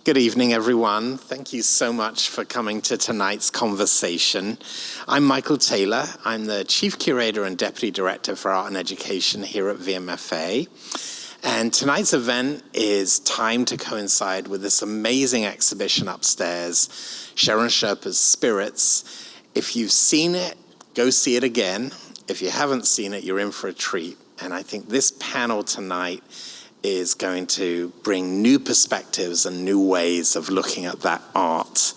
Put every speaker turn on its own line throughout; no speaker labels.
Good evening, everyone. Thank you so much for coming to tonight's conversation. I'm Michael Taylor. I'm the Chief Curator and Deputy Director for Art and Education here at VMFA. And tonight's event is timed to coincide with this amazing exhibition upstairs, Tsherin Sherpa's Spirits. If you've seen it, go see it again. If you haven't seen it, you're in for a treat. And I think this panel tonight is going to bring new perspectives and new ways of looking at that art.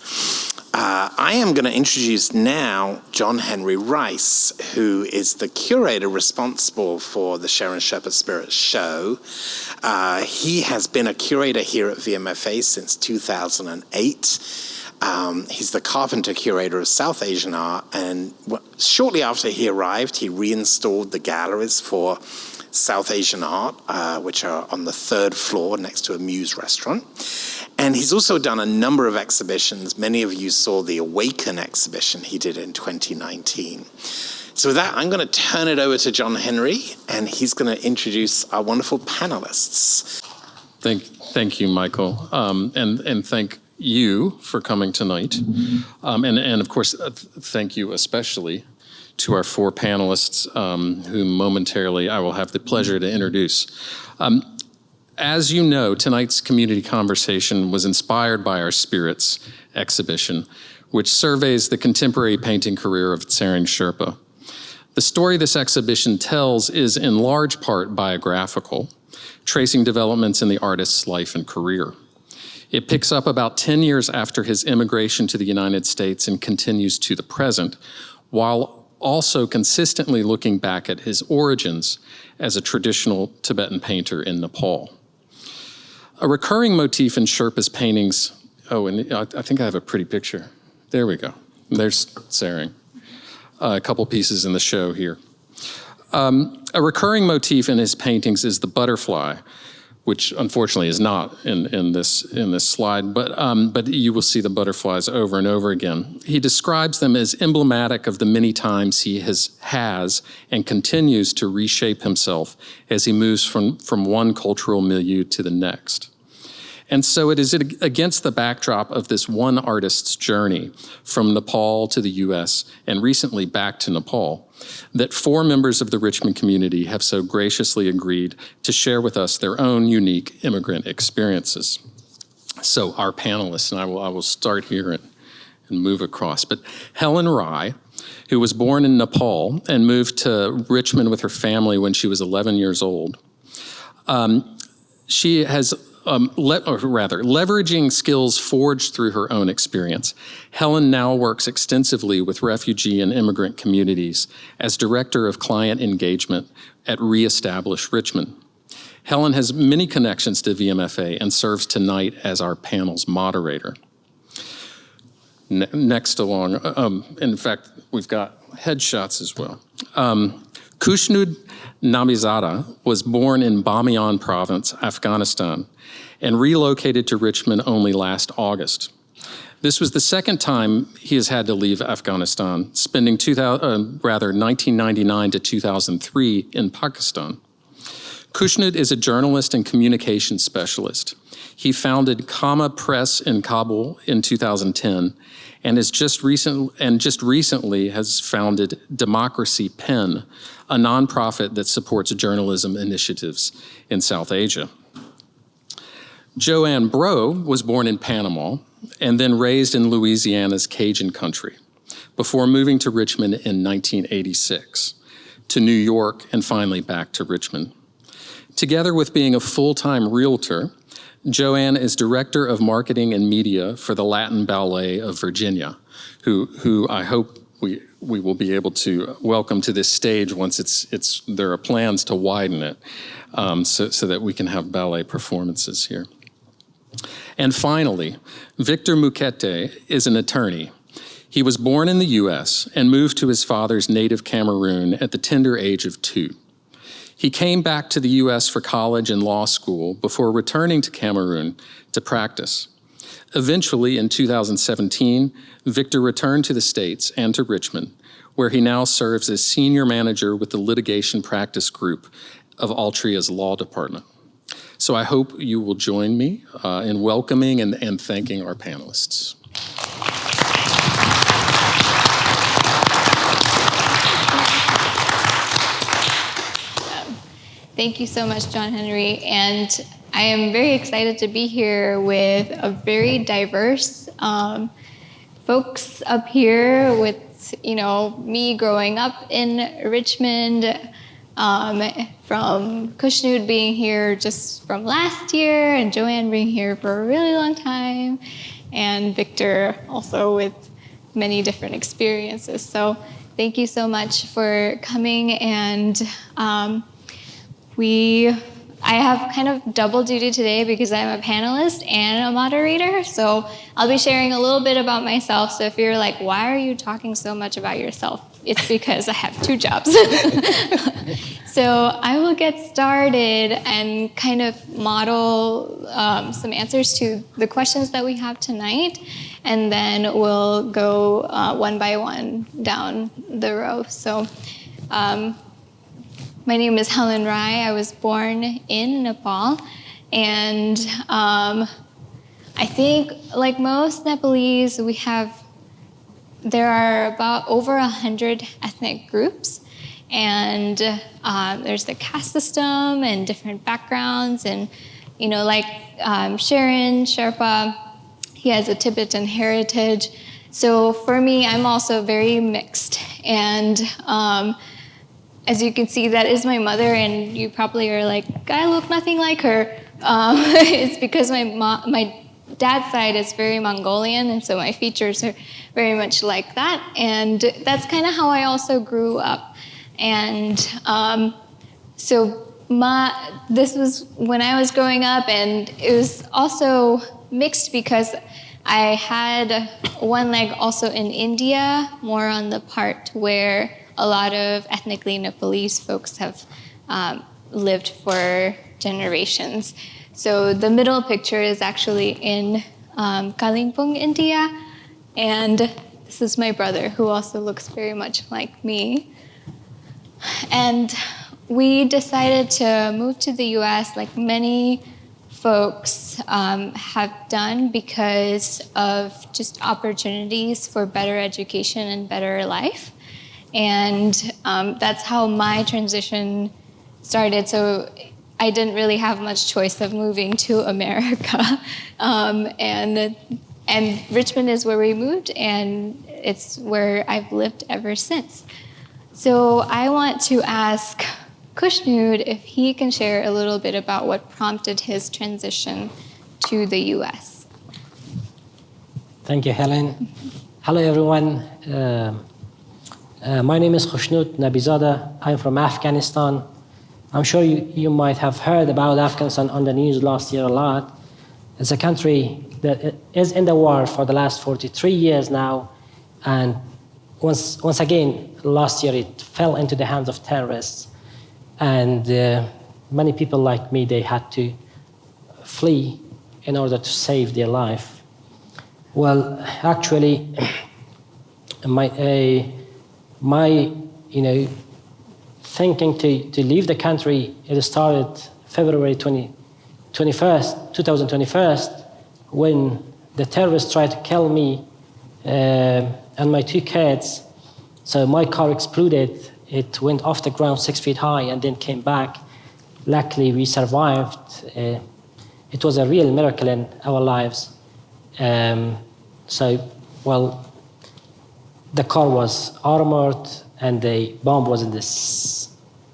I am going to introduce now John Henry Rice, who is the curator responsible for the Tsherin Sherpa Spirits show. He has been a curator here at VMFA since 2008. He's the Carpenter Curator of South Asian Art, and shortly after he arrived, he reinstalled the galleries for South Asian art, which are on the third floor next to a Muse restaurant. And he's also done a number of exhibitions. Many of you saw the Awaken exhibition he did in 2019. So with that, I'm going to turn it over to John Henry, and he's going to introduce our wonderful panelists.
Thank you, Michael, and thank you for coming tonight. And of course, thank you especially to our four panelists, who momentarily I will have the pleasure to introduce. As you know, tonight's community conversation was inspired by our Spirits exhibition, which surveys the contemporary painting career of Tsherin Sherpa. The story this exhibition tells is in large part biographical, tracing developments in the artist's life and career. It picks up about 10 years after his immigration to the United States and continues to the present, while also consistently looking back at his origins as a traditional Tibetan painter in Nepal. A recurring motif in Sherpa's paintings, and I think I have a pretty picture. There we go. There's Tsherin. A couple pieces in the show here. A recurring motif in his paintings is the butterfly, which unfortunately is not in this slide, but you will see the butterflies over and over again. He describes them as emblematic of the many times he has and continues to reshape himself as he moves from one cultural milieu to the next. And so it is against the backdrop of this one artist's journey from Nepal to the US and recently back to Nepal that four members of the Richmond community have so graciously agreed to share with us their own unique immigrant experiences. So our panelists, and I will start here and move across, but Helen Rai, who was born in Nepal and moved to Richmond with her family when she was 11 years old. She has leveraging skills forged through her own experience. Helen now works extensively with refugee and immigrant communities as Director of Client Engagement at ReEstablish Richmond. Helen has many connections to VMFA and serves tonight as our panel's moderator. Next along, in fact, we've got headshots as well. Khushnood Nabizada was born in Bamiyan province, Afghanistan, and relocated to Richmond only last August. This was the second time he has had to leave Afghanistan, spending 1999 to 2003 in Pakistan. Khushnood is a journalist and communication specialist. He founded Kama Press in Kabul in 2010 and just recently has founded Democracy Pen, a nonprofit that supports journalism initiatives in South Asia. Ann Breaux was born in Panama and then raised in Louisiana's Cajun country before moving to Richmond in 1986, to New York, and finally back to Richmond. Together with being a full-time realtor, Ann is Director of Marketing and Media for the Latin Ballet of Virginia, who I hope we will be able to welcome to this stage once there are plans to widen it, so that we can have ballet performances here. And finally, Victor Mukete is an attorney. He was born in the US and moved to his father's native Cameroon at the tender age of 2. He came back to the US for college and law school before returning to Cameroon to practice. Eventually, in 2017, Victor returned to the States and to Richmond, where he now serves as senior manager with the Litigation Practice Group of Altria's law department. So I hope you will join me in welcoming and thanking our panelists.
Thank you so much, John Henry. And I am very excited to be here with a very diverse folks up here with, me growing up in Richmond, from Khushnood being here just from last year, and Joanne being here for a really long time, and Victor also with many different experiences. So thank you so much for coming. And I have kind of double duty today because I'm a panelist and a moderator. So I'll be sharing a little bit about myself. So if you're like, why are you talking so much about yourself? It's because I have two jobs. So I will get started and kind of model some answers to the questions that we have tonight. And then we'll go one by one down the row. So my name is Helen Rai. I was born in Nepal, and I think, like most Nepalese, there are about over 100 ethnic groups, and there's the caste system and different backgrounds, and like Tsherin Sherpa, he has a Tibetan heritage. So for me, I'm also very mixed, and as you can see, that is my mother, and you probably are like, I look nothing like her. It's because my dad's side is very Mongolian, and so my features are very much like that. And that's kind of how I also grew up. And so this was when I was growing up, and it was also mixed because I had one leg also in India, more on the part where a lot of ethnically Nepalese folks have lived for generations. So the middle picture is actually in Kalimpong, India. And this is my brother, who also looks very much like me. And we decided to move to the US, like many folks have done, because of just opportunities for better education and better life. And that's how my transition started. So I didn't really have much choice of moving to America. And Richmond is where we moved, and it's where I've lived ever since. So I want to ask Khushnood if he can share a little bit about what prompted his transition to the US.
Thank you, Helen. Hello, everyone. My name is Khushnood Nabizada. I'm from Afghanistan. I'm sure you might have heard about Afghanistan on the news last year a lot. It's a country that is in the war for the last 43 years now. And once again, last year it fell into the hands of terrorists. And many people like me, they had to flee in order to save their life. Well, actually, my thinking to leave the country, it started February 21st, 2021, when the terrorists tried to kill me and my two kids. So my car exploded. It went off the ground 6 feet high and then came back. Luckily, we survived. It was a real miracle in our lives. The car was armored, and the bomb was in the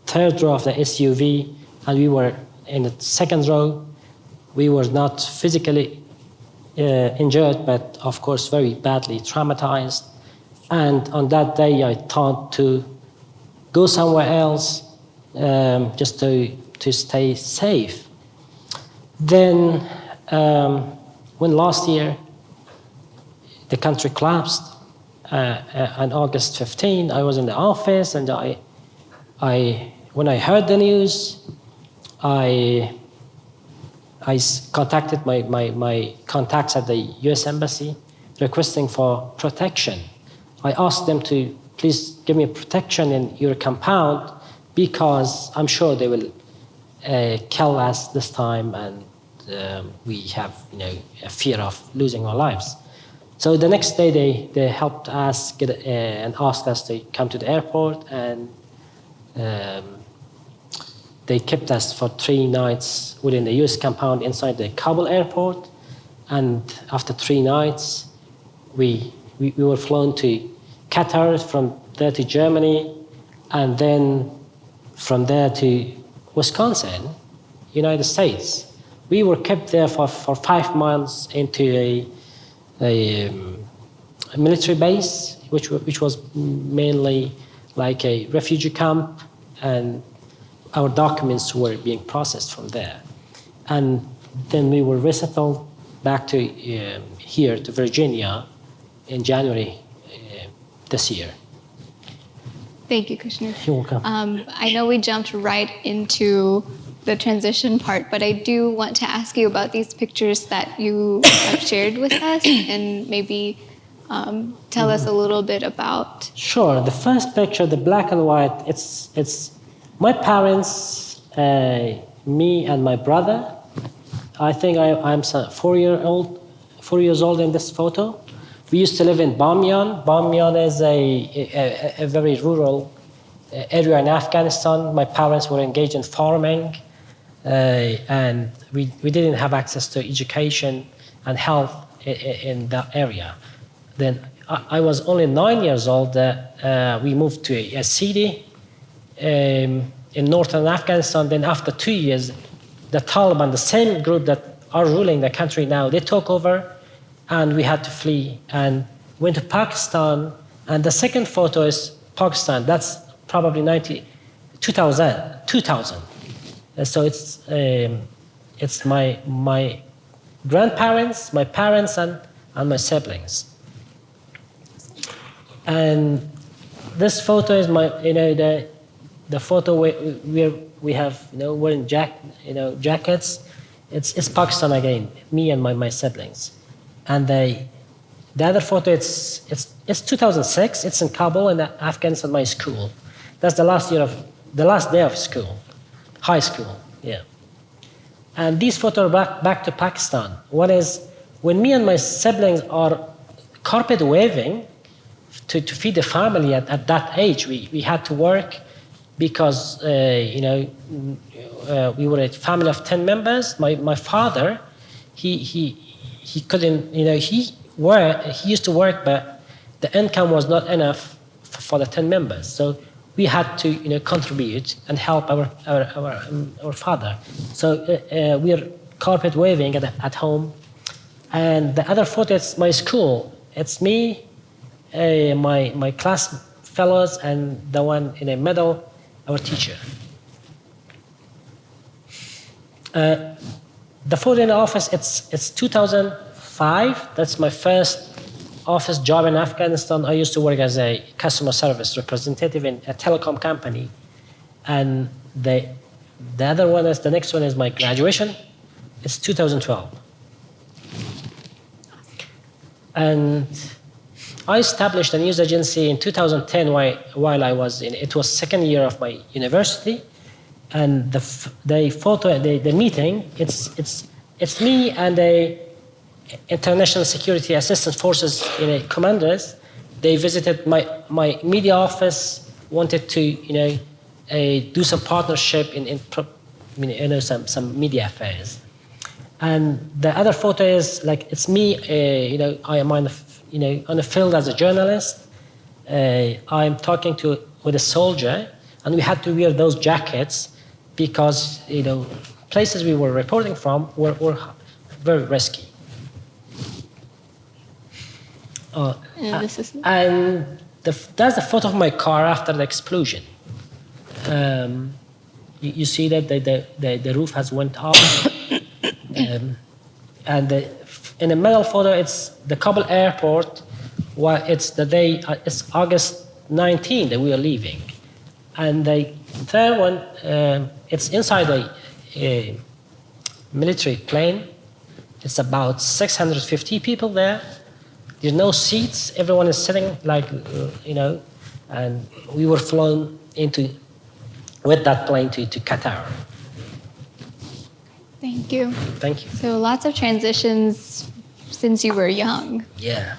third row of the SUV, and we were in the second row. We were not physically injured, but of course very badly traumatized. And on that day, I thought to go somewhere else, just to stay safe. Then, when last year the country collapsed, on August 15, I was in the office, and when I heard the news, I contacted my contacts at the U.S. Embassy, requesting for protection. I asked them to please give me protection in your compound, because I'm sure they will kill us this time, and we have a fear of losing our lives. So the next day they helped us get and asked us to come to the airport, and they kept us for 3 nights within the US compound inside the Kabul airport. And after 3 nights, we were flown to Qatar, from there to Germany, and then from there to Wisconsin, United States. We were kept there for 5 months into a military base, which was mainly like a refugee camp, and our documents were being processed from there. And then we were resettled back to here to Virginia in January this year.
Thank you, Khushnood.
You're welcome.
I know we jumped right into the transition part, but I do want to ask you about these pictures that you have shared with us, and maybe tell us a little bit about.
Sure. The first picture, the black and white, it's my parents, me and my brother. I think I'm 4 years old in this photo. We used to live in Bamyan. Bamyan is a very rural area in Afghanistan. My parents were engaged in farming, and we didn't have access to education and health in that area. Then I was only 9 years old. We moved to a city in northern Afghanistan. Then after 2 years, the Taliban, the same group that are ruling the country now, they took over, and we had to flee and went to Pakistan. And the second photo is Pakistan. That's probably 2000. So it's my grandparents, my parents, and my siblings. And this photo is the photo where we have wearing jackets. It's Pakistan again, me and my siblings. And the other photo, it's 2006. It's in Kabul in Afghanistan, my school. That's the last day of school, high school, yeah. And these photos are back to Pakistan. One is when me and my siblings are carpet waving to feed the family at that age. We had to work because we were a family of 10 members. My father, he couldn't, he used to work, but the income was not enough for the 10 members. So we had to contribute and help our father. So we are carpet waving at home. And the other photo is my school. It's me, my class fellows, and the one in the middle, our teacher. The photo in the office, it's 2005. That's my first office job in Afghanistan. I used to work as a customer service representative in a telecom company. And the other one is, the next one is my graduation. It's 2012. And I established a news agency in 2010 while I was it was second year of my university. And the photo, the meeting, it's me and the International Security Assistance Forces commanders. They visited my media office, wanted to do some partnership in some media affairs. And the other photo is it's me. I am on the field as a journalist. I'm talking with a soldier, and we had to wear those jackets because places we were reporting from were very risky. And that's the photo of my car after the explosion. You see that the roof has went off. And in the middle photo, it's the Kabul airport. It's the day. It's August 19 that we are leaving. And the third one, it's inside a military plane. It's about 650 people there. There's no seats. Everyone is sitting and we were flown with that plane to Qatar.
Thank you.
Thank you.
So lots of transitions since you were young.
Yeah.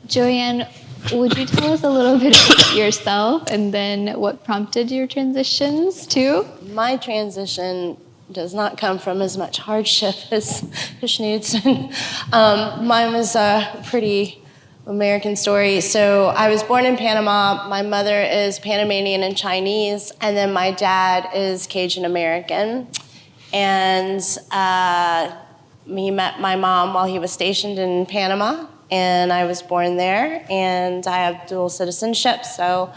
Joanne, would you tell us a little bit about yourself and then what prompted your transitions too?
My transition does not come from as much hardship as Khushnood's. Mine was a pretty American story. So I was born in Panama. My mother is Panamanian and Chinese, and then my dad is Cajun American. And he met my mom while he was stationed in Panama, and I was born there, and I have dual citizenship. So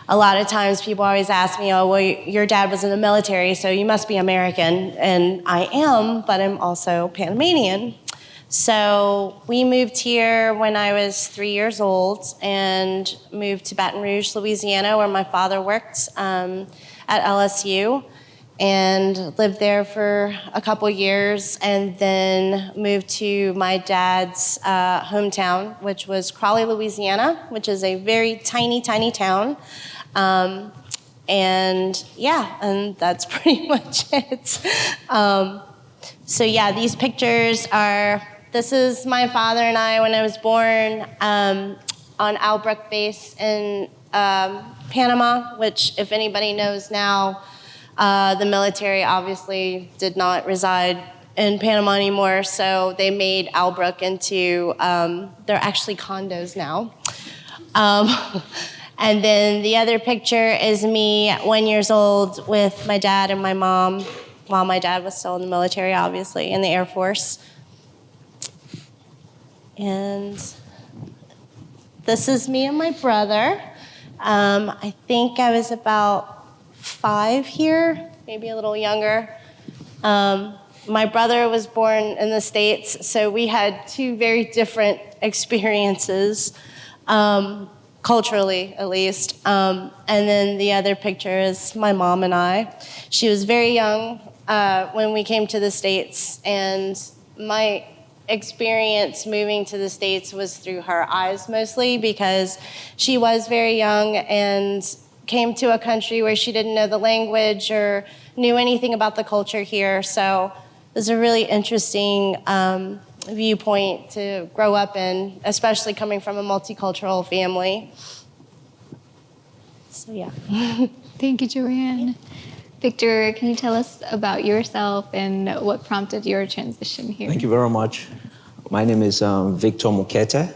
a lot of times people always ask me, oh, well, your dad was in the military, so you must be American. And I am, but I'm also Panamanian. So we moved here when I was 3 years old and moved to Baton Rouge, Louisiana, where my father worked at LSU, and lived there for a couple years, and then moved to my dad's hometown, which was Crawley, Louisiana, which is a very tiny, tiny town. And that's pretty much it. So yeah, these pictures are, this is my father and I when I was born on Albrook Base in Panama, which if anybody knows now, the military obviously did not reside in Panama anymore, so they made Albrook into, they're actually condos now. And then the other picture is me 1 year old with my dad and my mom, while my dad was still in the military, obviously, in the Air Force. And this is me and my brother. I think I was about 5 here, maybe a little younger. My brother was born in the States, so we had 2 very different experiences, culturally at least. And then the other picture is my mom and I. She was very young when we came to the States, and my experience moving to the States was through her eyes mostly, because she was very young and came to a country where she didn't know the language or knew anything about the culture here. So it was a really interesting viewpoint to grow up in, especially coming from a multicultural family. So yeah.
Thank you, Joanne. Victor, can you tell us about yourself and what prompted your transition here?
Thank you very much. My name is Victor Mukete.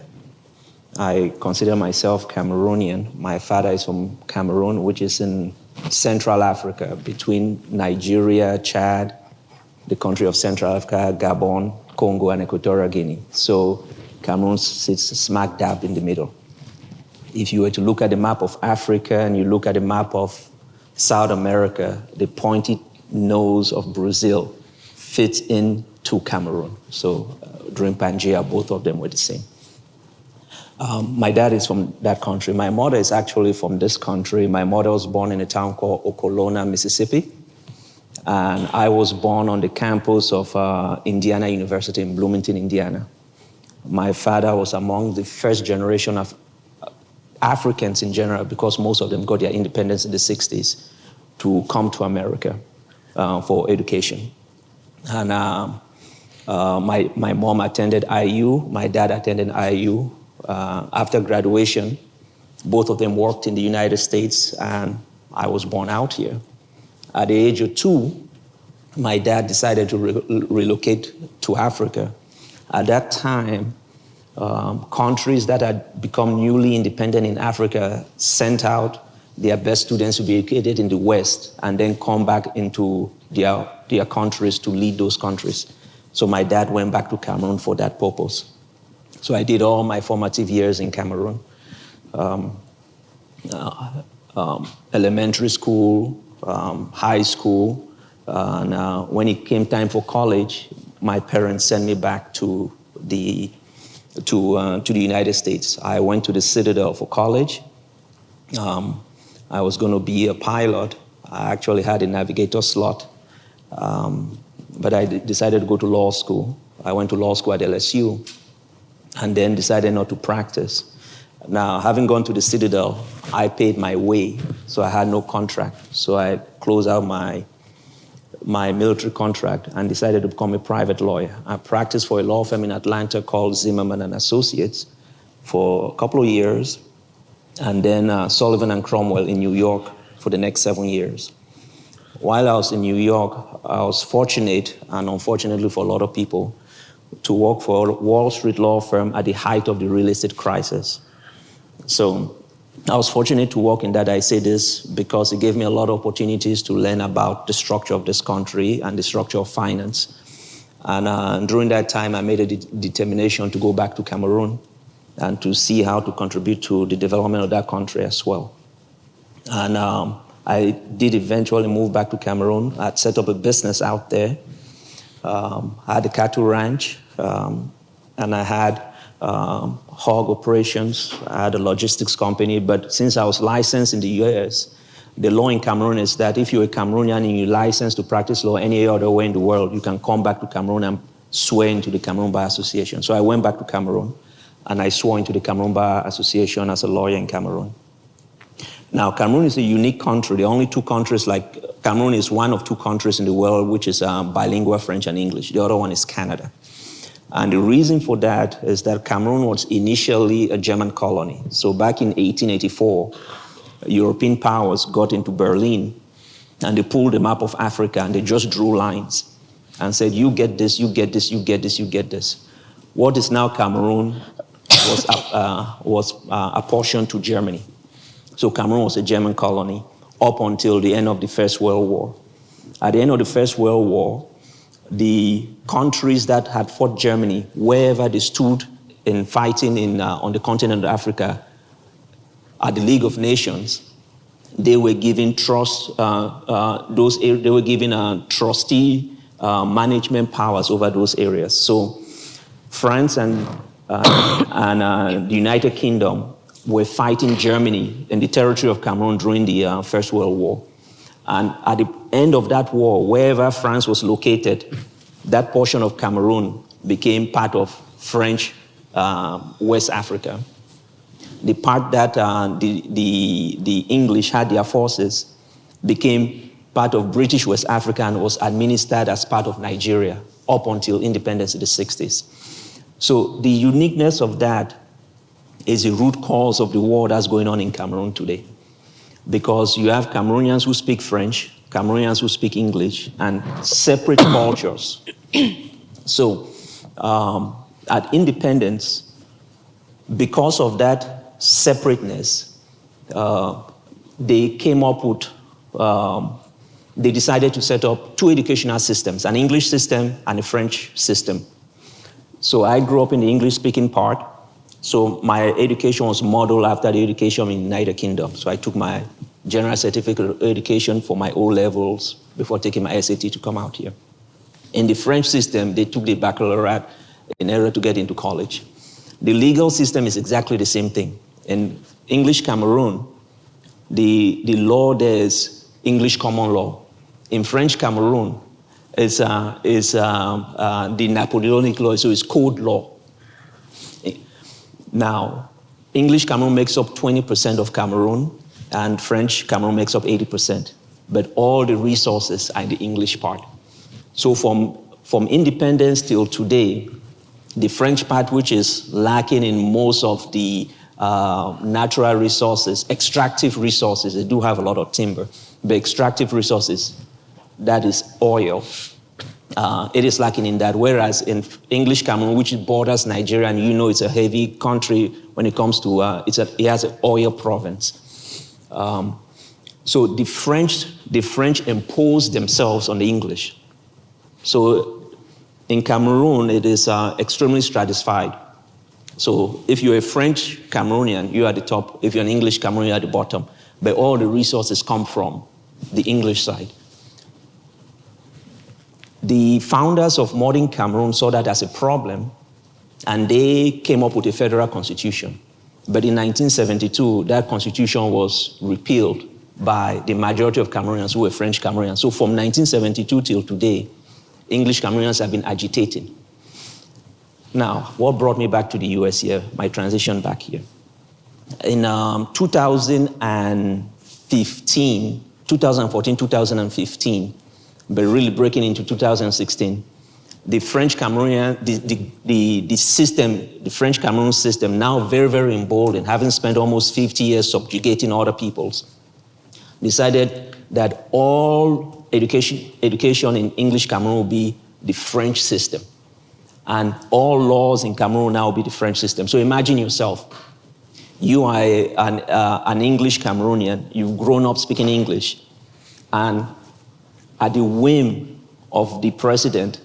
I consider myself Cameroonian. My father is from Cameroon, which is in Central Africa, between Nigeria, Chad, the country of Central Africa, Gabon, Congo, and Equatorial Guinea. So Cameroon sits smack dab in the middle. If you were to look at the map of Africa and you look at the map of South America, the pointy nose of Brazil fits into Cameroon. So during Pangea, both of them were the same. My dad is from that country. My mother is actually from this country. My mother was born in a town called Okolona, Mississippi. And I was born on the campus of Indiana University in Bloomington, Indiana. My father was among the first generation of Africans in general, because most of them got their independence in the 60s, to come to America for education. And my mom attended IU, my dad attended IU. After graduation, both of them worked in the United States, and I was born out here. At the age of 2, my dad decided to relocate to Africa. At that time, countries that had become newly independent in Africa sent out their best students to be educated in the West and then come back into their countries to lead those countries. So my dad went back to Cameroon for that purpose. So I did all my formative years in Cameroon. Elementary school, high school, and when it came time for college, my parents sent me back to the United States. I went to the Citadel for college. I was going to be a pilot. I actually had a navigator slot, but I decided to go to law school. I went to law school at LSU, and then decided not to practice. Now, having gone to the Citadel, I paid my way, so I had no contract. So I closed out my my military contract and decided to become a private lawyer. I practiced for a law firm in Atlanta called Zimmerman and Associates for a couple of years, and then Sullivan and Cromwell in New York for the next 7 years. While I was in New York, I was fortunate, and unfortunately for a lot of people, to work for a Wall Street law firm at the height of the real estate crisis. So I was fortunate to work in that. I say this because it gave me a lot of opportunities to learn about the structure of this country and the structure of finance. And during that time, I made a determination to go back to Cameroon and to see how to contribute to the development of that country as well. And I did eventually move back to Cameroon. I'd set up a business out there. I had a cattle ranch, and I had hog operations. I had a logistics company, but since I was licensed in the US, the law in Cameroon is that if you're a Cameroonian and you're licensed to practice law any other way in the world, you can come back to Cameroon and swear into the Cameroon Bar Association. So I went back to Cameroon, and I swore into the Cameroon Bar Association as a lawyer in Cameroon. Now, Cameroon is a unique country. The only two countries, Cameroon is one of two countries in the world which is bilingual French and English. The other one is Canada. And the reason for that is that Cameroon was initially a German colony. So back in 1884, European powers got into Berlin, and they pulled a map of Africa, and they just drew lines and said, you get this, you get this, you get this, you get this. What is now Cameroon was apportioned to Germany. So Cameroon was a German colony up until the end of the First World War. At the end of the First World War, the countries that had fought Germany, wherever they stood in fighting on the continent of Africa, at the League of Nations, they were given trustee management powers over those areas. So France and the United Kingdom were fighting Germany in the territory of Cameroon during the First World War. And at the end of that war, wherever France was located, that portion of Cameroon became part of French West Africa. The part that the English had their forces became part of British West Africa and was administered as part of Nigeria up until independence in the 60s. So the uniqueness of that is the root cause of the war that's going on in Cameroon today. Because you have Cameroonians who speak French, Cameroonians who speak English, and separate cultures. So at independence, because of that separateness, they came up with, they decided to set up two educational systems, an English system and a French system. So I grew up in the English-speaking part. So my education was modeled after the education in the United Kingdom. So I took my general certificate of education for my O-levels before taking my SAT to come out here. In the French system, they took the baccalaureate in order to get into college. The legal system is exactly the same thing. In English Cameroon, the law there is English common law. In French Cameroon, it's the Napoleonic law, so it's code law. Now, English Cameroon makes up 20% of Cameroon, and French Cameroon makes up 80%. But all the resources are in the English part. So from independence till today, the French part, which is lacking in most of the natural resources, extractive resources, they do have a lot of timber, but extractive resources, that is oil. It is lacking in that, whereas in English Cameroon, which borders Nigeria, and you know it's a heavy country when it comes to, it has an oil province. So the French imposed themselves on the English. So in Cameroon, it is extremely stratified. So if you're a French Cameroonian, you're at the top. If you're an English Cameroonian, you're at the bottom. But all the resources come from the English side. The founders of modern Cameroon saw that as a problem, and they came up with a federal constitution. But in 1972, that constitution was repealed by the majority of Cameroonians who were French Cameroonians. So from 1972 till today, English Cameroonians have been agitating. Now, what brought me back to the US here, my transition back here? In 2014, 2015, but really breaking into 2016. The French Cameroonian, the system, the French Cameroon system, now very, very emboldened, having spent almost 50 years subjugating other peoples, decided that all education in English Cameroon will be the French system. And all laws in Cameroon now will be the French system. So imagine yourself. You are an English Cameroonian, you've grown up speaking English, and at the whim of the president,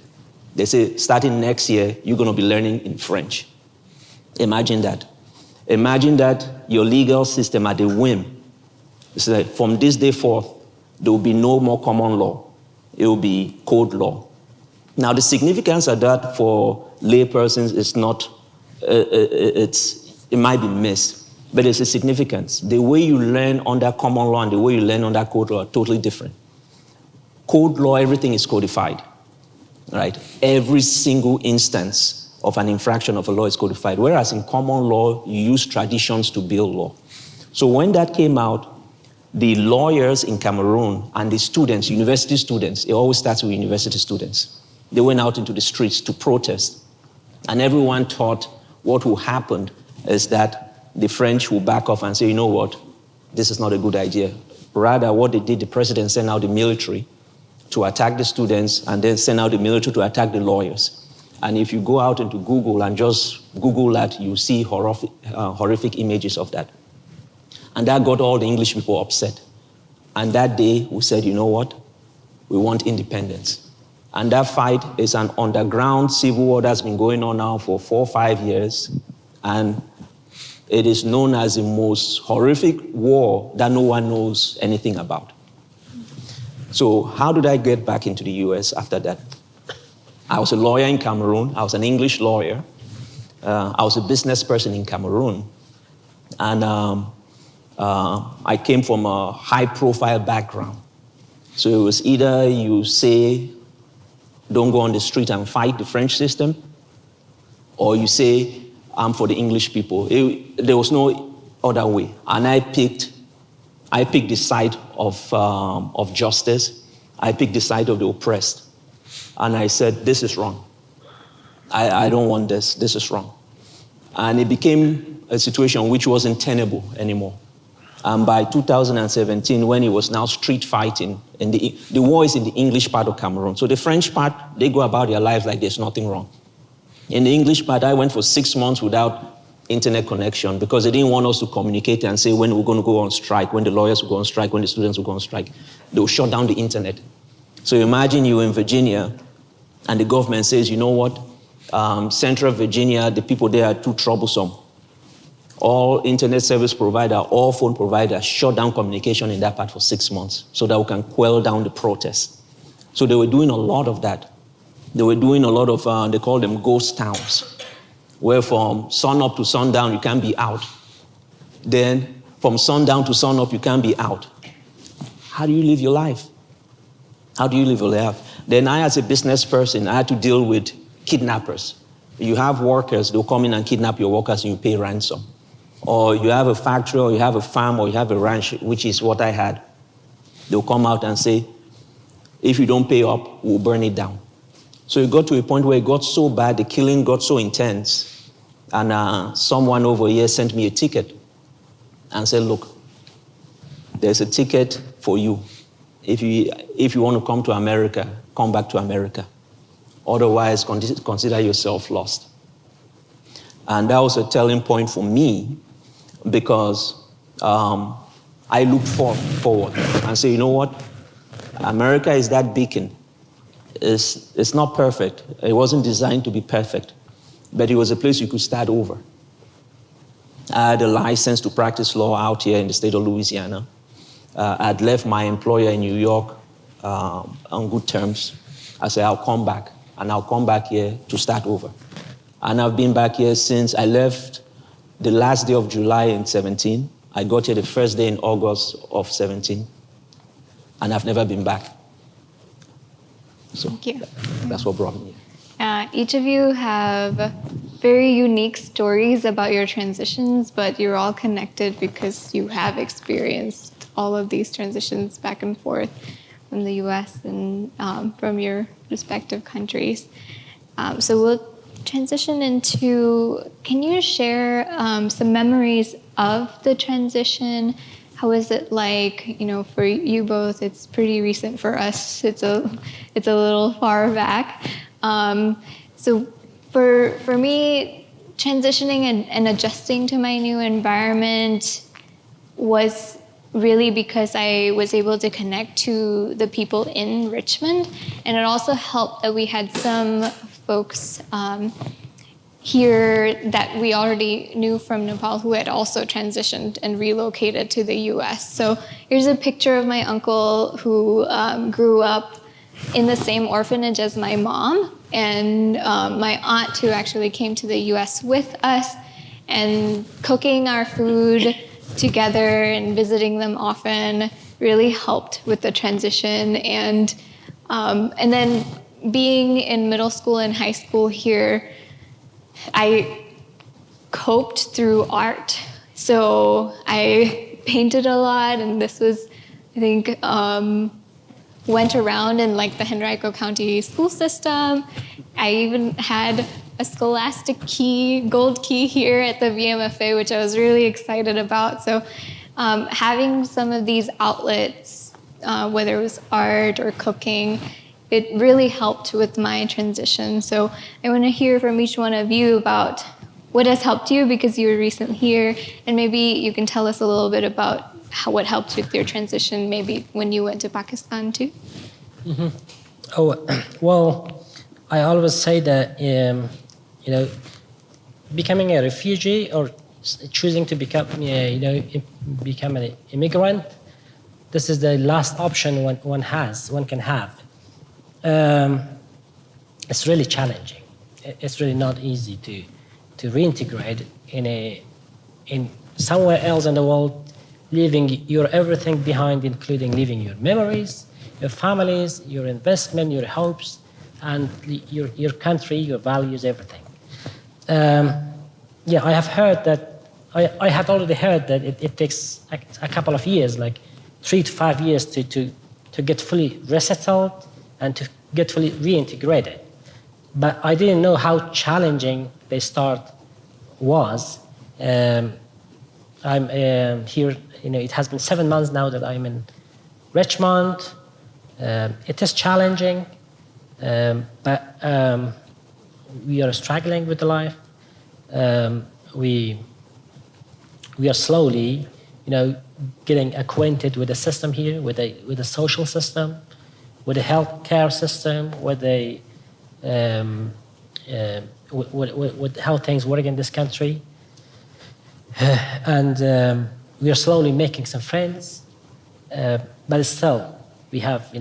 they say, starting next year, you're going to be learning in French. Imagine that. Imagine that your legal system at the whim. So that from this day forth, there will be no more common law. It will be code law. Now, the significance of that for laypersons is not, it might be missed, but it's a significance. The way you learn under common law and the way you learn under code law are totally different. Code law, everything is codified. Right? Every single instance of an infraction of a law is codified, whereas in common law, you use traditions to build law. So when that came out, the lawyers in Cameroon and the students, university students, it always starts with university students. They went out into the streets to protest. And everyone thought what will happen is that the French will back off and say, you know what, this is not a good idea. Rather, what they did, the president sent out the military to attack the students and then send out the military to attack the lawyers. And if you go out into Google and just Google that, you see horrific images of that. And that got all the English people upset. And that day we said, you know what? We want independence. And that fight is an underground civil war that's been going on now for 4 or 5 years. And it is known as the most horrific war that no one knows anything about. So how did I get back into the US after that? I was a lawyer in Cameroon. I was an English lawyer. I was a business person in Cameroon. And I came from a high-profile background. So it was either you say, don't go on the street and fight the French system, or you say, I'm for the English people. There was no other way. And I picked the side of justice. I picked the side of the oppressed. And I said, this is wrong. I don't want this. This is wrong. And it became a situation which wasn't tenable anymore. And by 2017, when it was now street fighting, and the war is in the English part of Cameroon. So the French part, they go about their lives like there's nothing wrong. In the English part, I went for 6 months without internet connection because they didn't want us to communicate and say when we're going to go on strike, when the lawyers will go on strike, when the students will go on strike. They will shut down the internet. So imagine you're in Virginia and the government says, you know what, Central Virginia, the people there are too troublesome. All internet service provider, all phone providers shut down communication in that part for 6 months so that we can quell down the protests. So they were doing a lot of that. They were doing a lot of, they call them ghost towns, where from sun up to sundown, you can't be out. Then from sundown to sun up, you can't be out. How do you live your life? How do you live your life? Then I, as a business person, I had to deal with kidnappers. You have workers, they'll come in and kidnap your workers and you pay ransom. Or you have a factory, or you have a farm, or you have a ranch, which is what I had. They'll come out and say, if you don't pay up, we'll burn it down. So it got to a point where it got so bad, the killing got so intense, and someone over here sent me a ticket and said, look, there's a ticket for you. If you want to come to America, come back to America. Otherwise, consider yourself lost. And that was a telling point for me because I looked forward and said, you know what? America is that beacon. It's not perfect. It wasn't designed to be perfect, but it was a place you could start over. I had a license to practice law out here in the state of Louisiana. I'd left my employer in New York on good terms. I said, I'll come back, and I'll come back here to start over. And I've been back here since I left the last day of July in 17. I got here the first day in August of 17, and I've never been back. So
Thank you.
That's what brought me here.
Each of you have very unique stories about your transitions, but you're all connected because you have experienced all of these transitions back and forth. from the U.S. and from your respective countries. So we'll transition into, can you share some memories of the transition? How is it like, for you both? It's pretty recent. For us, it's a little far back. So for me, transitioning and adjusting to my new environment was really because I was able to connect to the people in Richmond, and it also helped that we had some folks here that we already knew from Nepal who had also transitioned and relocated to the US. So here's a picture of my uncle who grew up in the same orphanage as my mom, and my aunt who actually came to the US with us, and cooking our food together and visiting them often really helped with the transition. And then being in middle school and high school here, I coped through art. So I painted a lot, and this was, I think, went around in like the Henrico County school system. I even had a scholastic key, gold key here at the VMFA, which I was really excited about. So having some of these outlets, whether it was art or cooking, it really helped with my transition. So I want to hear from each one of you about what has helped you because you were recently here, and maybe you can tell us a little bit about what helped with your transition, maybe when you went to Pakistan too.
Mm-hmm. Oh, well, I always say that, becoming a refugee or choosing to become an immigrant, this is the last option one can have. It's really challenging. It's really not easy to reintegrate in somewhere else in the world, leaving your everything behind, including leaving your memories, your families, your investment, your hopes, and your country, your values, everything. I have heard that, I had already heard that it takes a couple of years, like 3 to 5 years to get fully resettled and to get fully reintegrated. But I didn't know how challenging the start was. I'm here, it has been 7 months now that I'm in Richmond. It is challenging, but we are struggling with the life. We are slowly, getting acquainted with the system here, with the social system, with the healthcare system, with how things work in this country, and we are slowly making some friends. But still, we have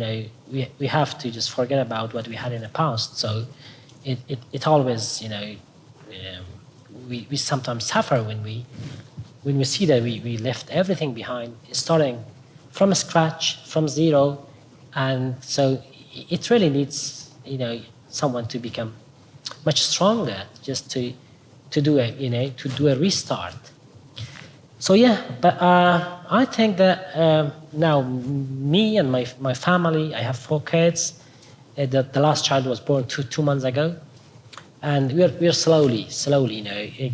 to just forget about what we had in the past. So it always, we sometimes suffer when we see that we left everything behind, starting from scratch, from zero. And so it really needs, someone to become much stronger just to do a restart. So but I think that now me and my family, I have 4 kids. The last child was born two months ago, and we're slowly,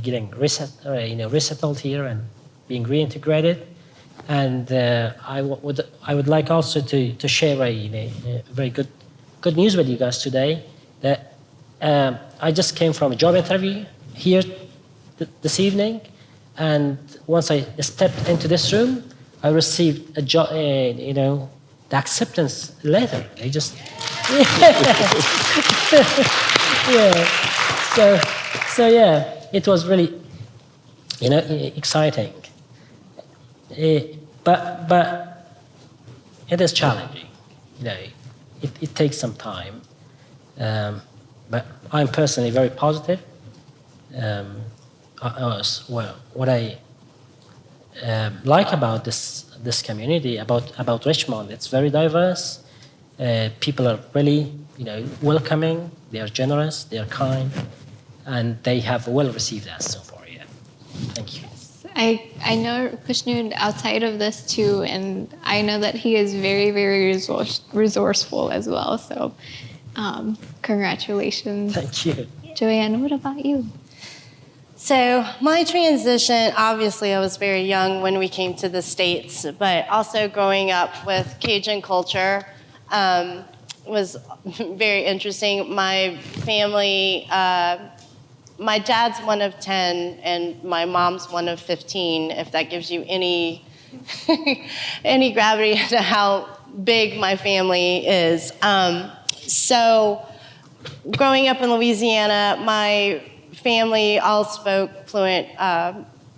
getting resettled here and being reintegrated. And I would like also to share a very good news with you guys today, that I just came from a job interview here this evening, and once I stepped into this room, I received a job, the acceptance letter. I just it was really exciting. But it is challenging. It takes some time. But I'm personally very positive. What I like about this community, about Richmond, it's very diverse. People are really, welcoming. They are generous. They are kind, and they have well received us so far. Yeah, thank you.
I know Khushnood outside of this too, and I know that he is very, very resourceful as well. So, congratulations.
Thank you.
Joanne, what about you?
So my transition, obviously I was very young when we came to the States, but also growing up with Cajun culture was very interesting. My family, my dad's one of 10 and my mom's one of 15, if that gives you any, any gravity to how big my family is. So growing up in Louisiana, my family all spoke fluent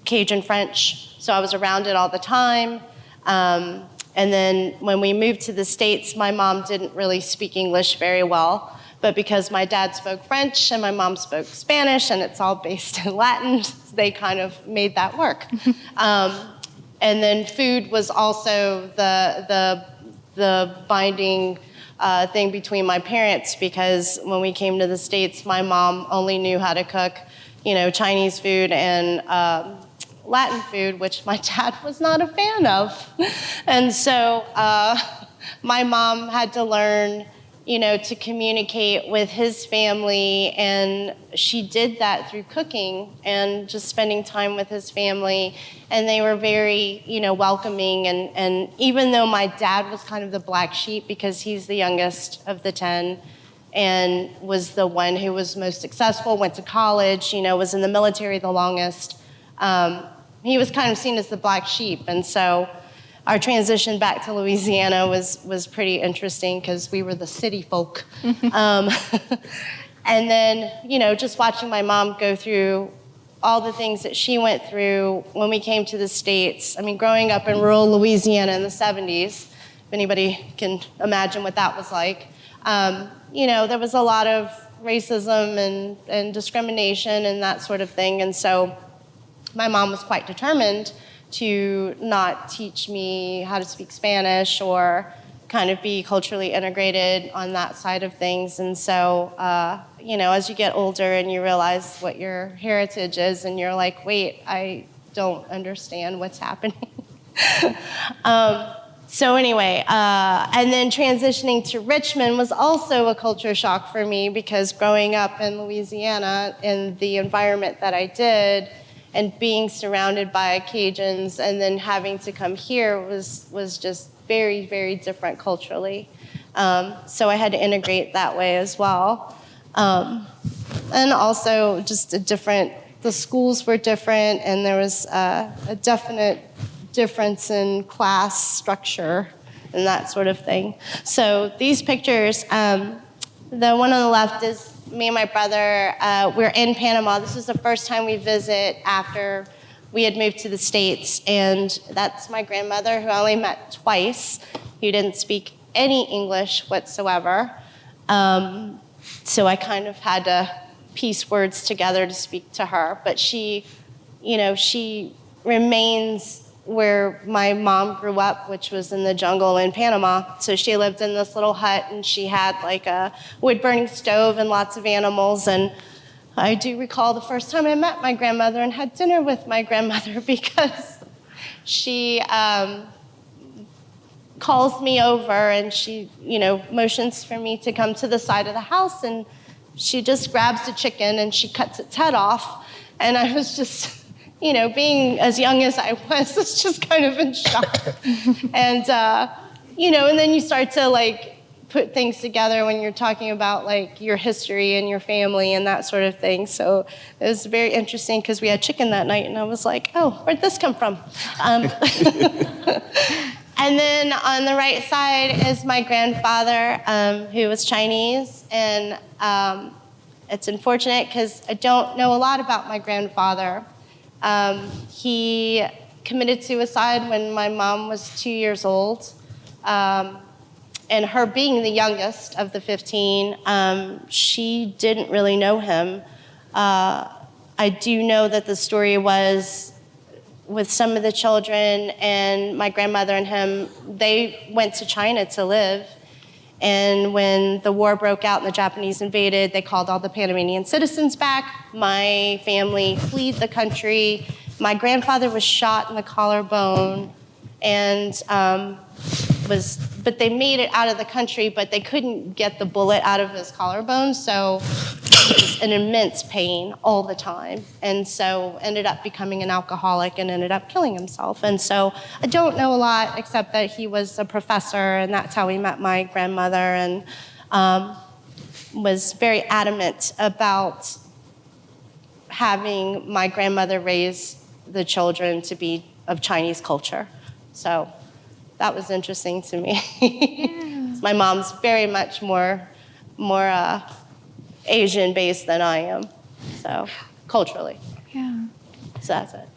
Cajun French, so I was around it all the time. And then when we moved to the States, my mom didn't really speak English very well, but because my dad spoke French and my mom spoke Spanish, and it's all based in Latin, they kind of made that work. And then food was also the binding thing between my parents, because when we came to the States, my mom only knew how to cook, Chinese food and Latin food, which my dad was not a fan of. And so my mom had to learn, to communicate with his family, and she did that through cooking and just spending time with his family. And they were very, welcoming. And even though my dad was kind of the black sheep because he's the youngest of the 10 and was the one who was most successful, went to college, was in the military the longest, he was kind of seen as the black sheep. And so our transition back to Louisiana was pretty interesting because we were the city folk. And then, just watching my mom go through all the things that she went through when we came to the States. I mean, growing up in rural Louisiana in the 70s, if anybody can imagine what that was like, there was a lot of racism and discrimination and that sort of thing. And so my mom was quite determined to not teach me how to speak Spanish or kind of be culturally integrated on that side of things. And so, as you get older and you realize what your heritage is, and you're like, wait, I don't understand what's happening. So anyway, and then transitioning to Richmond was also a culture shock for me, because growing up in Louisiana in the environment that I did, and being surrounded by Cajuns, and then having to come here was just very, very different culturally. So I had to integrate that way as well. And also just the schools were different, and there was a definite difference in class structure and that sort of thing. So these pictures, the one on the left is me and my brother. We're in Panama. This is the first time we visit after we had moved to the States. And that's my grandmother, who I only met twice, who didn't speak any English whatsoever. So I kind of had to piece words together to speak to her. But she remains where my mom grew up, which was in the jungle in Panama. So she lived in this little hut, and she had like a wood-burning stove and lots of animals. And I do recall the first time I met my grandmother and had dinner with my grandmother, because she calls me over and she, motions for me to come to the side of the house, and she just grabs the chicken and she cuts its head off. And I was just, being as young as I was just kind of in shock. And, and then you start to put things together when you're talking about your history and your family and that sort of thing. So it was very interesting, because we had chicken that night, and I was like, oh, where'd this come from? And then on the right side is my grandfather, who was Chinese. And it's unfortunate because I don't know a lot about my grandfather. He committed suicide when my mom was 2 years old. And her being the youngest of the 15, she didn't really know him. I do know that the story was with some of the children and my grandmother and him, they went to China to live. And when the war broke out and the Japanese invaded, they called all the Panamanian citizens back. My family fled the country, my grandfather was shot in the collarbone, and but they made it out of the country, but they couldn't get the bullet out of his collarbone, so he was in immense pain all the time, and so ended up becoming an alcoholic and ended up killing himself. And so I don't know a lot except that he was a professor, and that's how he met my grandmother, and was very adamant about having my grandmother raise the children to be of Chinese culture. So that was interesting to me. Yeah. My mom's very much more Asian-based than I am, so culturally.
Yeah.
So that's it.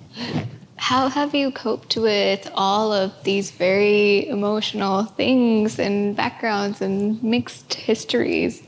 How have you coped with all of these very emotional things and backgrounds and mixed histories?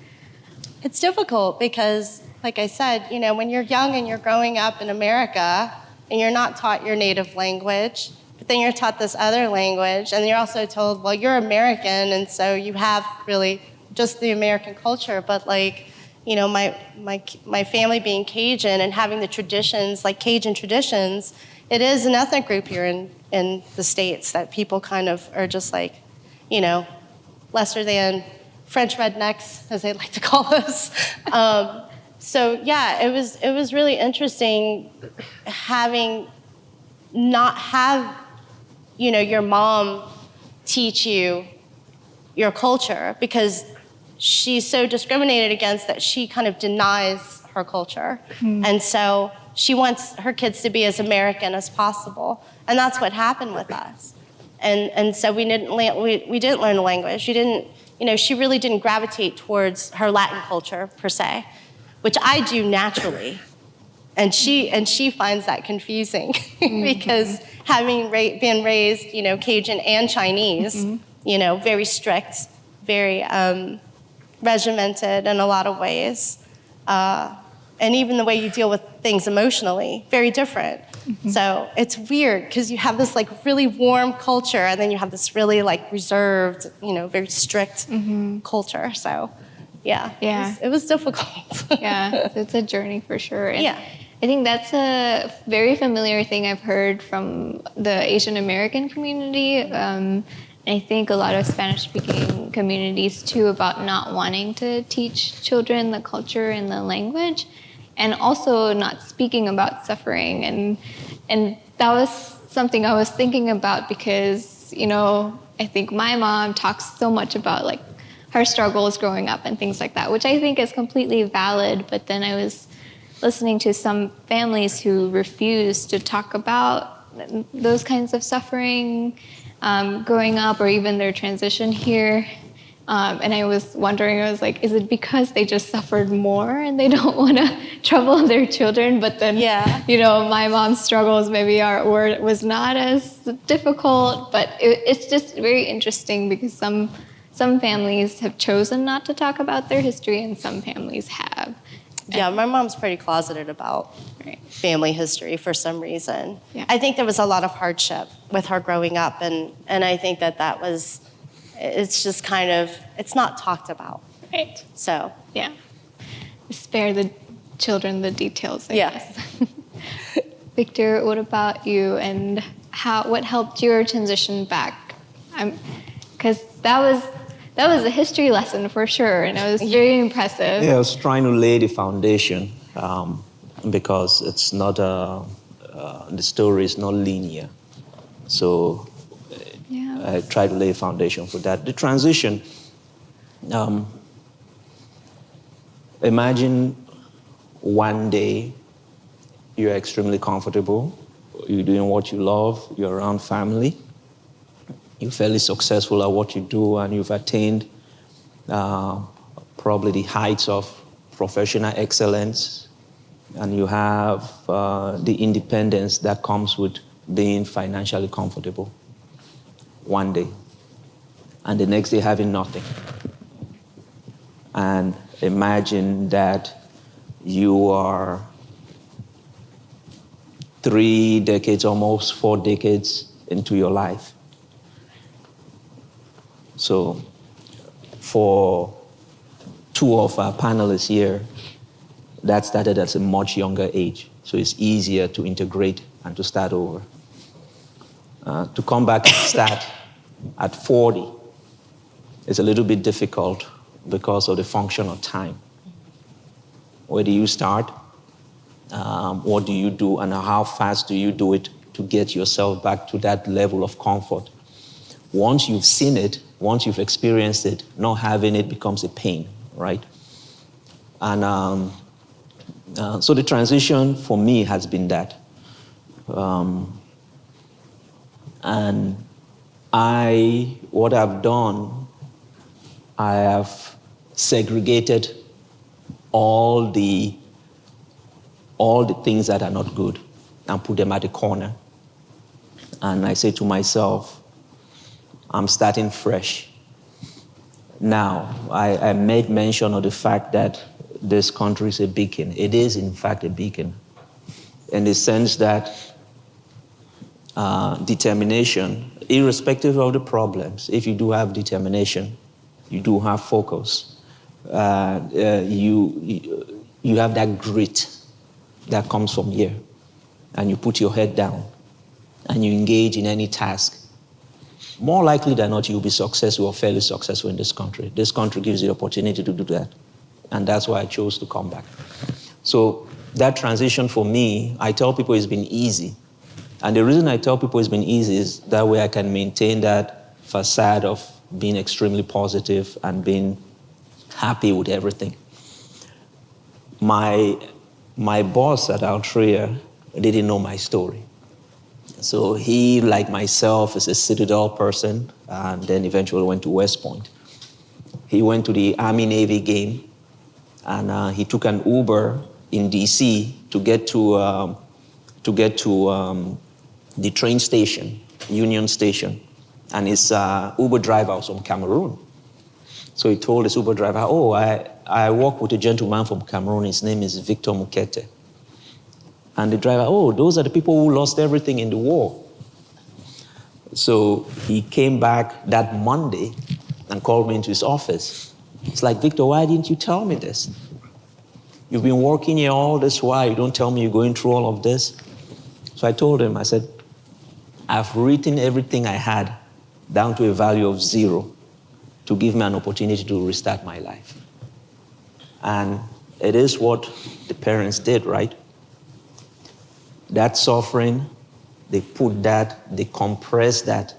It's difficult because, like I said, you know, when you're young and you're growing up in America and you're not taught your native language, but then you're taught this other language, and you're also told, well, you're American, and so you have really just the American culture. But like, you know, my family being Cajun and having the traditions, like Cajun traditions, it is an ethnic group here in the States that people kind of are just like, you know, lesser than French rednecks, as they like to call us. So yeah, it was really interesting having not have, you know, your mom teach you your culture, because she's so discriminated against that she kind of denies her culture. Mm. And so she wants her kids to be as American as possible. And that's what happened with us. And so we didn't learn the language. She really didn't gravitate towards her Latin culture per se, which I do naturally. And she finds that confusing because having been raised, you know, Cajun and Chinese, you know, very strict, very regimented in a lot of ways. And even the way you deal with things emotionally, very different. Mm-hmm. So it's weird because you have this like really warm culture, and then you have this really like reserved, you know, very strict culture. So yeah. It was difficult. Yeah,
so it's a journey for sure. And
yeah.
I think that's a very familiar thing I've heard from the Asian American community. I think a lot of Spanish-speaking communities too, about not wanting to teach children the culture and the language, and also not speaking about suffering. And that was something I was thinking about because, you know, I think my mom talks so much about like her struggles growing up and things like that, which I think is completely valid. But then I was listening to some families who refuse to talk about those kinds of suffering growing up, or even their transition here. And I was wondering, I was like, is it because they just suffered more and they don't want to trouble their children? But then, you know, my mom's struggles maybe was not as difficult. But it's just very interesting because some families have chosen not to talk about their history and some families have.
Yeah, my mom's pretty closeted about family history for some reason.
Yeah.
I think there was a lot of hardship with her growing up, and I think that was, it's just kind of, it's not talked about.
Right.
So.
Yeah. Spare the children the details, I guess. Victor, what about you, and what helped your transition back? Because that was a history lesson for sure, and it was very impressive.
Yeah, I was trying to lay the foundation because it's not the story is not linear. So I tried to lay a foundation for that. The transition, imagine one day you're extremely comfortable, you're doing what you love, you're around family, you're fairly successful at what you do, and you've attained probably the heights of professional excellence, and you have the independence that comes with being financially comfortable one day, and the next day having nothing. And imagine that you are 3 decades, almost 4 decades into your life. So for 2 of our panelists here, that started at a much younger age. So it's easier to integrate and to start over. To come back and start at 40 is a little bit difficult because of the function of time. Where do you start? What do you do, and how fast do you do it to get yourself back to that level of comfort? Once you've seen it, once you've experienced it, not having it becomes a pain, right? And so the transition for me has been that. And what I've done, I have segregated all the things that are not good and put them at the corner. And I say to myself, I'm starting fresh. Now, I made mention of the fact that this country is a beacon. It is, in fact, a beacon, in the sense that determination, irrespective of the problems, if you do have determination, you do have focus, you have that grit that comes from here, and you put your head down, and you engage in any task, more likely than not, you'll be successful or fairly successful in this country. This country gives you the opportunity to do that, and that's why I chose to come back. So that transition for me, I tell people it's been easy. And the reason I tell people it's been easy is that way I can maintain that facade of being extremely positive and being happy with everything. My boss at Altria didn't know my story. So he, like myself, is a Citadel person, and then eventually went to West Point. He went to the Army-Navy game, and he took an Uber in D.C. to get to the train station, Union Station, and his Uber driver was from Cameroon. So he told his Uber driver, oh, I work with a gentleman from Cameroon, his name is Victor Mukete. And the driver, oh, those are the people who lost everything in the war. So he came back that Monday and called me into his office. It's like, Victor, why didn't you tell me this? You've been working here all this while, you don't tell me you're going through all of this. So I told him, I said, I've written everything I had down to a value of 0 to give me an opportunity to restart my life. And it is what the parents did, right? That suffering, they put that, they compress that,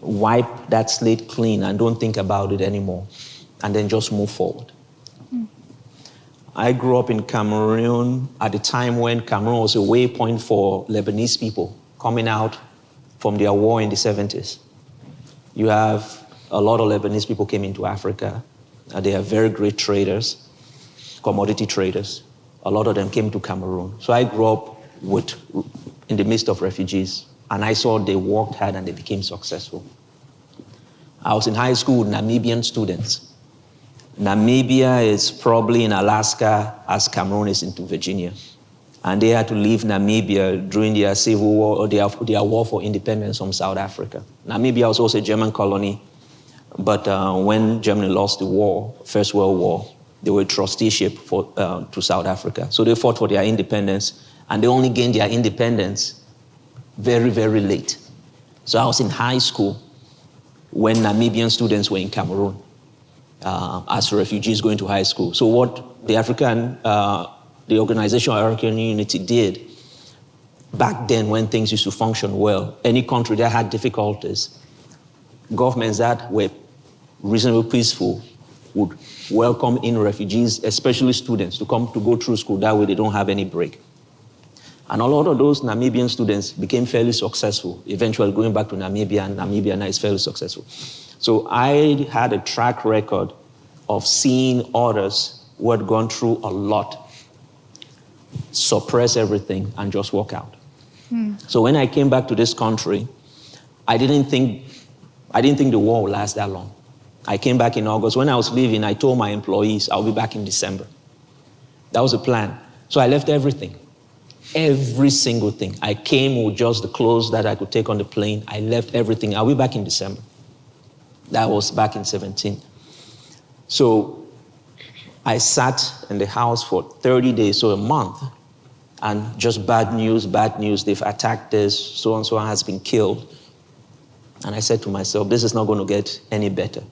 wipe that slate clean and don't think about it anymore, and then just move forward. I grew up in Cameroon at the time when Cameroon was a waypoint for Lebanese people coming out from their war in the 70s. You have a lot of Lebanese people came into Africa. They are very great traders, commodity traders. A lot of them came to Cameroon. So I grew up in the midst of refugees, and I saw they worked hard and they became successful. I was in high school with Namibian students. Namibia is probably in Alaska as Cameroon is into Virginia. And they had to leave Namibia during their civil war, or their war for independence from South Africa. Namibia was also a German colony, but when Germany lost the war, First World War, they were a trusteeship to South Africa. So they fought for their independence, and they only gained their independence very, very late. So I was in high school when Namibian students were in Cameroon as refugees going to high school. So what the Organization of African Unity did back then when things used to function well, any country that had difficulties, governments that were reasonably peaceful would welcome in refugees, especially students, to come to go through school. That way they don't have any break. And a lot of those Namibian students became fairly successful, eventually going back to Namibia, and Namibia now is fairly successful. So I had a track record of seeing others who had gone through a lot suppress everything and just walk out. So when I came back to this country, I didn't think the war would last that long. I came back in August. When I was leaving, I told my employees I'll be back in December. That was the plan. So I left everything, every single thing. I came with just the clothes that I could take on the plane. I left everything. I'll be back in December. That was back in 2017. So I sat in the house for 30 days, so a month, and just bad news, they've attacked this, so and so has been killed. And I said to myself, this is not going to get any better.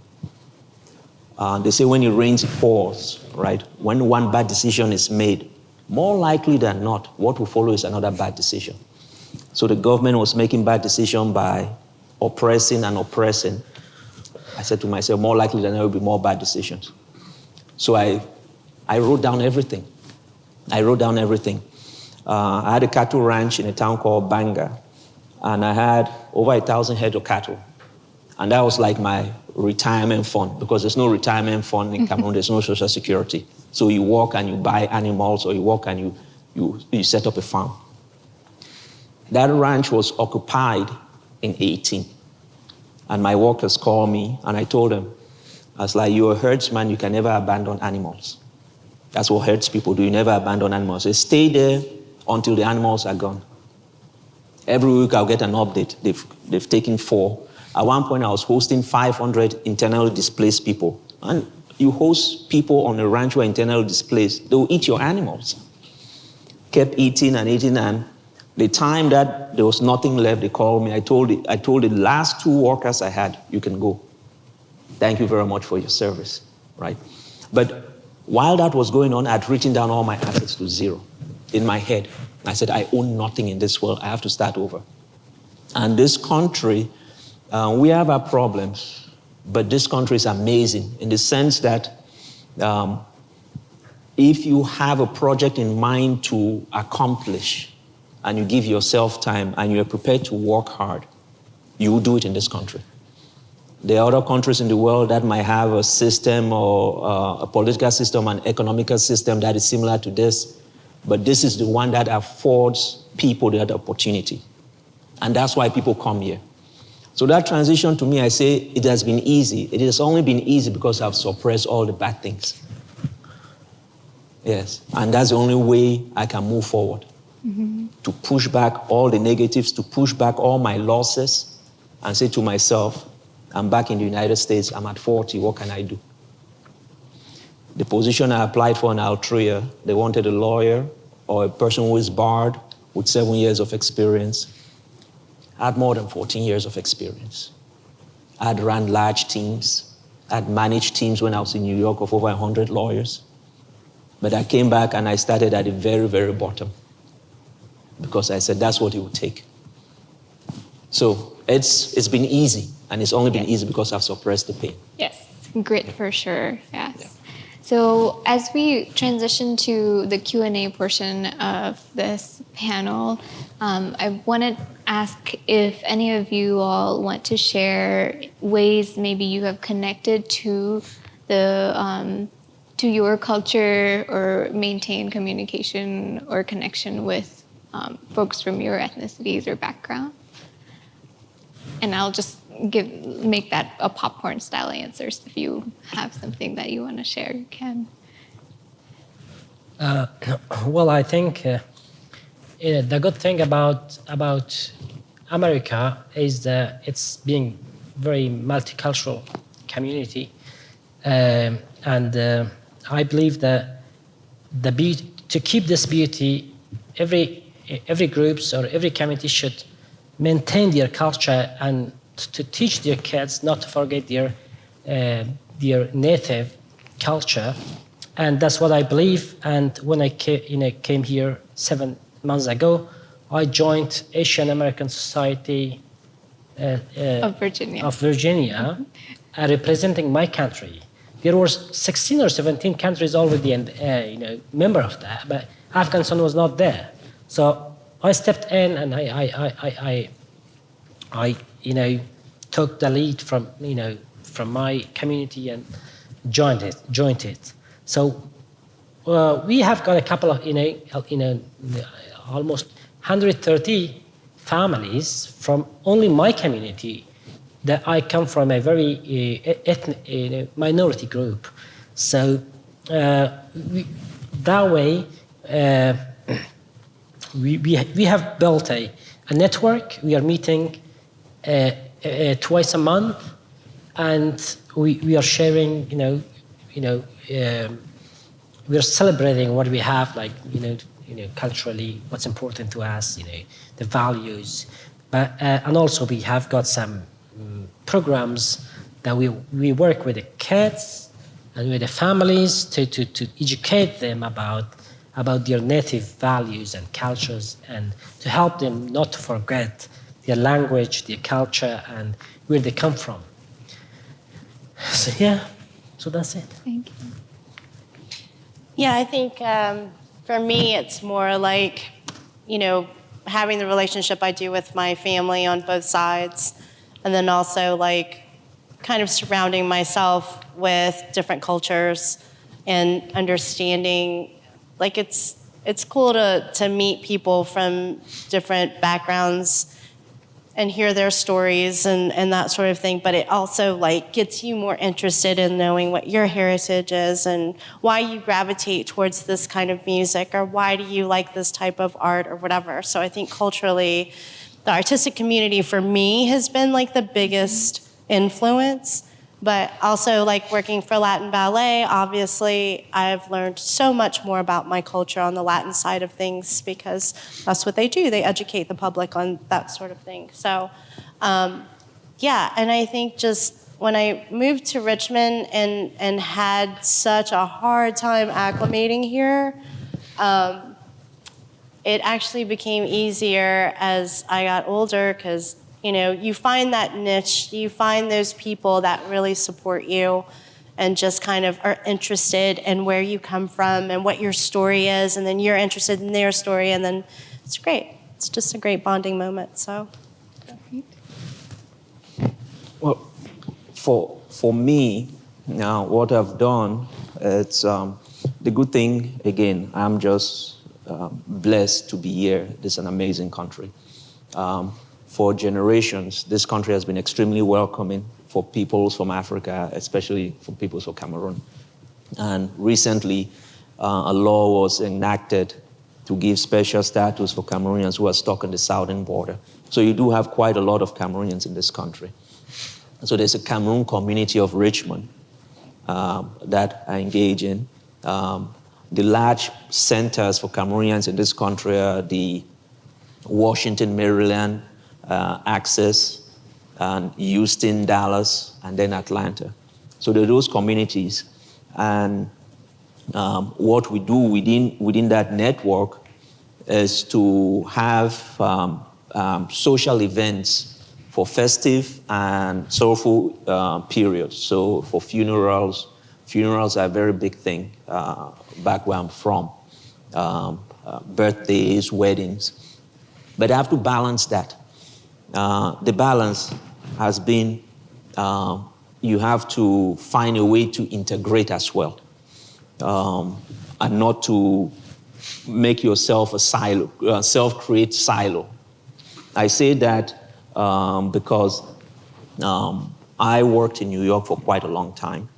They say when it rains, it pours, right? When one bad decision is made, more likely than not, what will follow is another bad decision. So the government was making bad decisions by oppressing and oppressing. I said to myself, more likely than there will be more bad decisions. So I wrote down everything. I had a cattle ranch in a town called Banga, and I had over 1,000 head of cattle. And that was like my retirement fund, because there's no retirement fund in Cameroon, there's no social security. So you walk and you buy animals, or you walk and you set up a farm. That ranch was occupied in 18. And my workers called me, and I told them, I was like, you're a herdsman, you can never abandon animals. That's what herds people do, you never abandon animals. They stay there until the animals are gone. Every week I'll get an update. They've taken 4. At one point I was hosting 500 internally displaced people. And you host people on a ranch who are internally displaced, they'll eat your animals. Kept eating, and the time that there was nothing left, they called me. I told the last 2 workers I had, you can go. Thank you very much for your service, right? But while that was going on, I'd written down all my assets to 0 in my head. I said, I own nothing in this world. I have to start over. And this country, we have our problems, but this country is amazing in the sense that if you have a project in mind to accomplish and you give yourself time and you're prepared to work hard, you will do it in this country. There are other countries in the world that might have a system or a political system and economical system that is similar to this, but this is the one that affords people that opportunity. And that's why people come here. So that transition, to me, I say it has been easy. It has only been easy because I've suppressed all the bad things. Yes, and that's the only way I can move forward. Mm-hmm. To push back all the negatives, to push back all my losses, and say to myself, I'm back in the United States, I'm at 40, what can I do? The position I applied for in Altria, they wanted a lawyer or a person who is barred with 7 years of experience. I had more than 14 years of experience. I had run large teams. I had managed teams when I was in New York of over 100 lawyers. But I came back and I started at the very, very bottom because I said that's what it would take. So it's been easy, and it's only been easy because I've suppressed the pain.
Yes, grit for sure, yes. Yeah. So as we transition to the Q&A portion of this panel, I want to ask if any of you all want to share ways maybe you have connected to the to your culture or maintain communication or connection with folks from your ethnicities or background. And I'll just make that a popcorn style answer. So if you have something that you want to share, you can.
Well, I think the good thing about America is that it's being very multicultural community, and I believe that the beauty, to keep this beauty, every groups or every community should maintain their culture and to teach their kids not to forget their native culture, and that's what I believe. And when I came here 7 months ago, I joined Asian American Society
of Virginia,
representing my country. There were 16 or 17 countries already, member of that, but Afghanistan was not there. So I stepped in and I took the lead from my community and joined it. So we have got a couple of almost 130 families from only my community that I come from a very ethnic minority group. So that way we have built a network. We are meeting twice a month, and we are sharing. We are celebrating what we have, like culturally, what's important to us, the values. But and also we have got some programs that we work with the kids and with the families to educate them about their native values and cultures, and to help them not to forget their language, their culture, and where they come from. So so that's it.
Thank you.
Yeah, I think for me, it's more like, having the relationship I do with my family on both sides, and then also like kind of surrounding myself with different cultures and understanding, like it's cool to meet people from different backgrounds and hear their stories and that sort of thing, but it also like gets you more interested in knowing what your heritage is and why you gravitate towards this kind of music, or why do you like this type of art or whatever. So I think culturally, the artistic community for me has been like the biggest influence. But also, like working for Latin Ballet, obviously, I've learned so much more about my culture on the Latin side of things, because that's what they do. They educate the public on that sort of thing. So, and I think just when I moved to Richmond and had such a hard time acclimating here, it actually became easier as I got older, because you find that niche, you find those people that really support you and just kind of are interested in where you come from and what your story is, and then you're interested in their story, and then it's great. It's just a great bonding moment, so.
Well, for me, now what I've done, it's the good thing, again, I'm just blessed to be here. This is an amazing country. For generations, this country has been extremely welcoming for peoples from Africa, especially for peoples from Cameroon. And recently, a law was enacted to give special status for Cameroonians who are stuck on the southern border. So you do have quite a lot of Cameroonians in this country. So there's a Cameroon community of Richmond that I engage in. The large centers for Cameroonians in this country are the Washington, Maryland, Access, and Houston, Dallas, and then Atlanta. So there are those communities, and what we do within that network is to have social events for festive and sorrowful periods. So for funerals are a very big thing back where I'm from. Birthdays, weddings, but I have to balance that. The balance has been you have to find a way to integrate as well, and not to make yourself a silo, self-create silo. I say that because I worked in New York for quite a long time,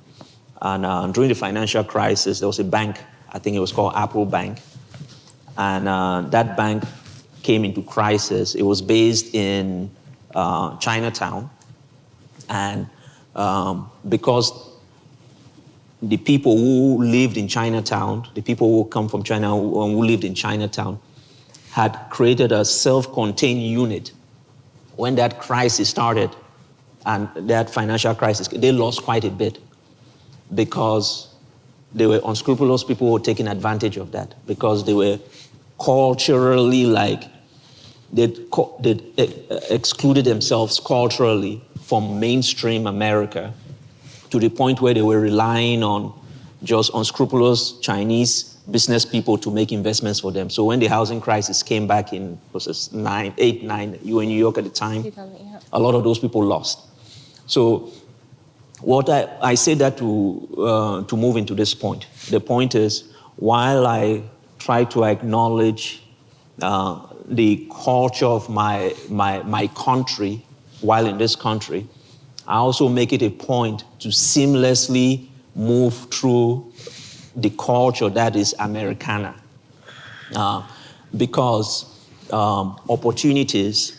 and during the financial crisis, there was a bank, I think it was called Apple Bank, and that bank came into crisis. It was based in Chinatown, and because the people who lived in Chinatown, the people who come from China who lived in Chinatown, had created a self-contained unit. When that crisis started, and that financial crisis, they lost quite a bit because they were unscrupulous people who were taking advantage of that, because they were culturally they excluded themselves culturally from mainstream America, to the point where they were relying on just unscrupulous Chinese business people to make investments for them. So when the housing crisis came back in, was it 9, you were in New York at the time, a lot of those people lost. So what I say that to move into this point. The point is, while I try to acknowledge the culture of my country while in this country, I also make it a point to seamlessly move through the culture that is Americana. Because opportunities,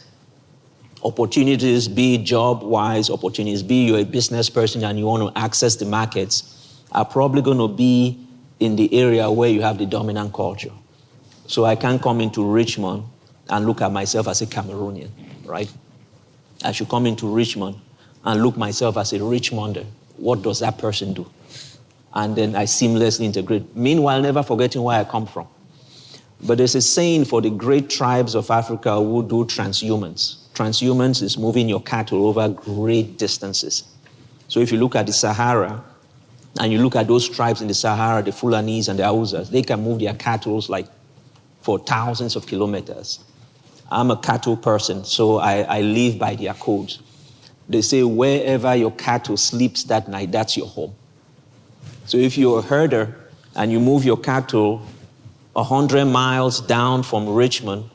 be job-wise, opportunities, be you're a business person and you want to access the markets, are probably going to be in the area where you have the dominant culture. So I can't come into Richmond and look at myself as a Cameroonian, right? I should come into Richmond and look myself as a Richmonder. What does that person do? And then I seamlessly integrate. Meanwhile, never forgetting where I come from. But there's a saying for the great tribes of Africa who do transhumance. Transhumance is moving your cattle over great distances. So if you look at the Sahara, and you look at those tribes in the Sahara, the Fulanis and the Hausas, they can move their cattle like for thousands of kilometers. I'm a cattle person, so I live by their codes. They say wherever your cattle sleeps that night, that's your home. So if you're a herder and you move your cattle 100 miles down from Richmond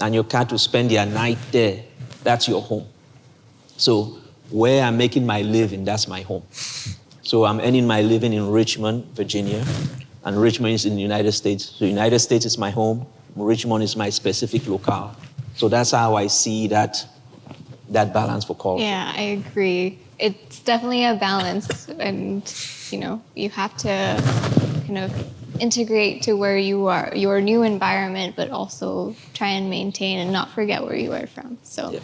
and your cattle spend their night there, that's your home. So where I'm making my living, that's my home. So I'm earning my living in Richmond, Virginia, and Richmond is in the United States. So the United States is my home, Richmond is my specific locale. So that's how I see that balance for culture.
Yeah, I agree. It's definitely a balance, and you have to kind of integrate to where you are, your new environment, but also try and maintain and not forget where you are from. So. Yeah.